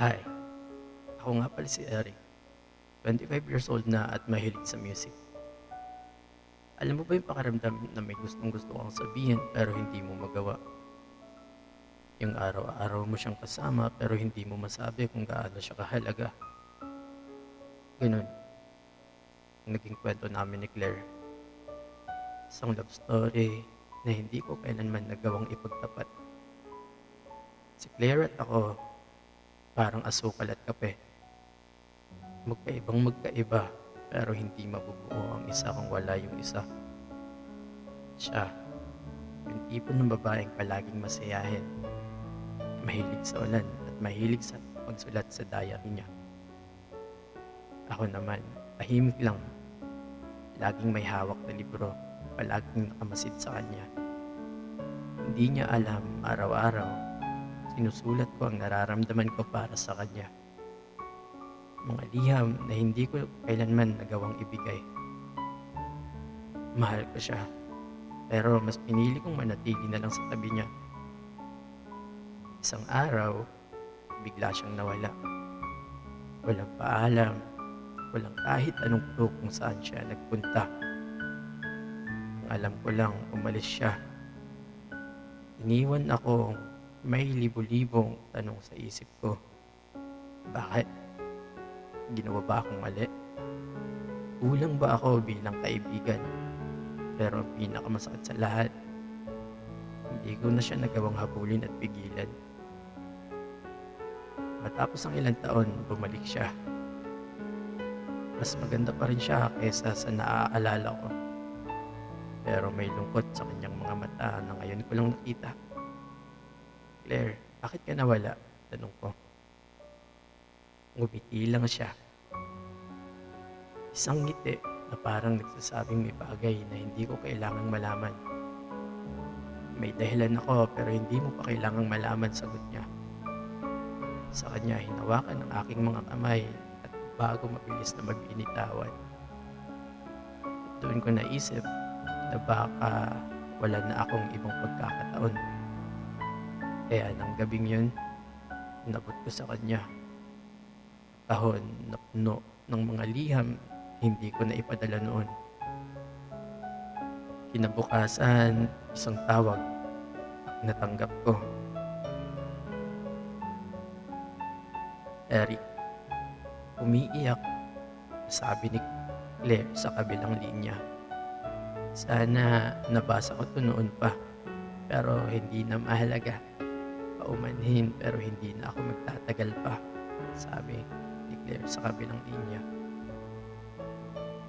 Hi, ako nga pala si Eric. 25 years old na at mahilig sa music. Alam mo ba yung pakiramdam na may gustong-gusto kang sabihin pero hindi mo magawa? Yung araw-araw mo siyang kasama pero hindi mo masabi kung gaano siya kahalaga. Ganun, ang naging kwento namin ni Claire. Isang love story na hindi ko kailanman nagawang ipagtapat. Si Claire at ako, parang asukal at kape. Magkaibang magkaiba pero hindi mabubuo ang isa kung wala yung isa. Siya, yung tipo ng babaeng palaging masayahin, mahilig sa ulan at mahilig sa magsulat sa diary niya. Ako naman, tahimik lang, laging may hawak na libro, palaging nakamasid sa kanya. Hindi niya alam araw-araw, sinusulat ko ang nararamdaman ko para sa kanya. Mga liham na hindi ko kailanman nagawang ibigay. Mahal ko siya, pero mas pinili kong manatili na lang sa tabi niya. Isang araw, bigla siyang nawala. Walang paalam, walang kahit anong clue kung saan siya nagpunta. Ang alam ko lang, umalis siya. Iniwan ako may libo-libong tanong sa isip ko. Bakit? Ginawa ba akong mali? Kulang ba ako bilang kaibigan? Pero ang pinakamasakit sa lahat, hindi ko na siya nagawang habulin at pigilan. Matapos ang ilang taon, bumalik siya. Mas maganda pa rin siya kaysa sa naaalala ko. Pero may lungkot sa kanyang mga mata na ngayon ko lang nakita. Claire, bakit ka nawala? Tanong ko. Ngumiti lang siya. Isang ngiti na parang nagsasabing may bagay na hindi ko kailangang malaman. May dahilan ako pero hindi mo pa kailangang malaman, sagot niya. Sa kanya, hinawakan ang aking mga kamay at bago mabilis na magbinitawan. Doon ko naisip na baka wala na akong ibang pagkakataon. Kaya ng gabing yun, inabot ko sa kanya. Kahon na puno ng mga liham, hindi ko na ipadala noon. Kinabukasan, isang tawag, natanggap ko. Eric, umiiyak, sabi ni Claire sa kabilang linya. Sana nabasa ko to noon pa, pero hindi na mahalaga. Paumanhin pero hindi na ako magtatagal pa, sabi ni Claire sa kabilang linya.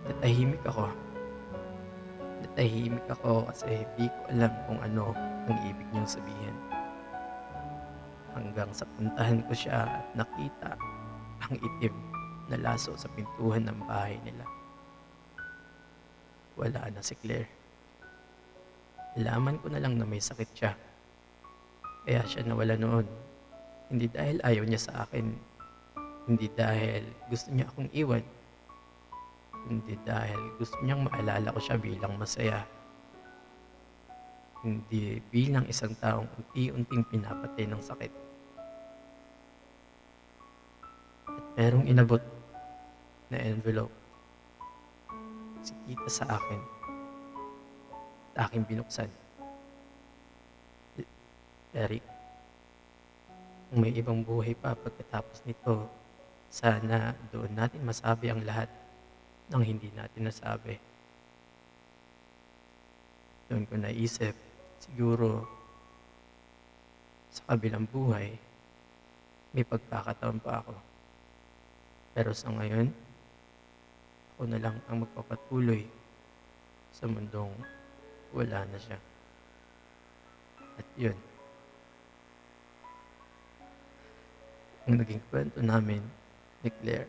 Natahimik ako. Natahimik ako kasi hindi ko alam kung ano ang ibig niyang sabihin. Hanggang sa puntahan ko siya at nakita ang itim na laso sa pintuan ng bahay nila. Wala na si Claire. Nalaman ko na lang na may sakit siya. Kaya siya nawala noon. Hindi dahil ayaw niya sa akin. Hindi dahil gusto niya akong iwan. Hindi dahil gusto niyang maalala ko siya bilang masaya. Hindi bilang isang taong unti-unting pinapatay ng sakit. At merong inabot na envelope. Si tita sa akin. At aking binuksan. Eric, kung may ibang buhay pa pagkatapos nito, sana doon natin masabi ang lahat ng hindi natin nasabi. Doon ko naisip, siguro sa kabilang buhay, may pagkakataon pa ako. Pero sa ngayon, ako na lang ang magpapatuloy sa mundong wala na siya. At yun, ang naging kwento namin ni Claire.